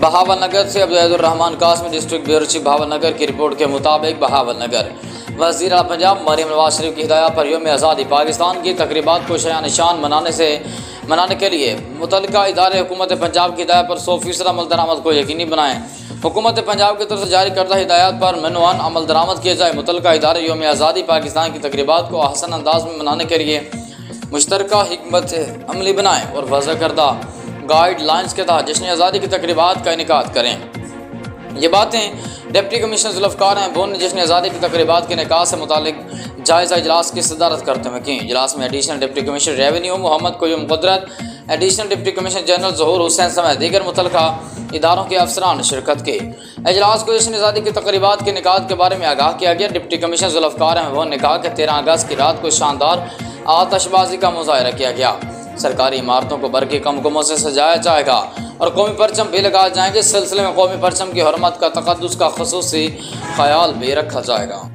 बहावलनगर से Abdurrahman Qasmi, district bureau chief Bahawalnagar की report के मुताबिक बहावलनगर वज़ीर आला पंजाब मरियम नवाज शरीफ की हिदायत पर यौम आज़ादी पाकिस्तान की तकरीबात को शया निशान मनाने के लिए मुतल्लिका इदारे हुकूमत पंजाब की हिदायत पर 100% अमल दरामद को यकीनी बनाएँ। हुकूमत पंजाब की तरफ से जारी करदा हिदायत पर मनवान अमल दरामद किया जाए। मुतल्लिका इदारे यौम आज़ादी पाकिस्तान की तकरीबात को आसान अंदाज में मनाने के लिए मुश्तरका हिकमत अमली बनाएँ और वज़ा करदा गाइडलाइंस के तहत जश्न आज़ादी की तकरीबात का इनेकाद करें। ये बातें डिप्टी कमिश्नर ज़ुल्फ़कार अहमद ने जश्न आज़ादी की तकरीबात के इनेकाद से मुतालिक जायज़ा इजलास की सदारत करते हुए की। इजलास में additional deputy commissioner revenue Mohammad Qayyum Qudrat, additional deputy commissioner general Zahoor Hussain समेत दीगर मुतल्लिका इदारों के अफसरान ने शिरकत की। इजलास को जश्न आज़ादी की तकरीबात के इनेकाद के बारे में आगाह किया गया। डिप्टी कमिश्नर ज़ुल्फ़कार अहमद ने कहा कि 13 अगस्त की रात को शानदार आतशबाजी का मुज़ाहरा किया गया। सरकारी इमारतों को बरक़ी कमकुमों से सजाया जाएगा और कौमी परचम भी लगाए जाएंगे। इस सिलसिले में कौमी परचम की हरमत का तक़द्दुस का ख़ुसूसी ख्याल भी रखा जाएगा।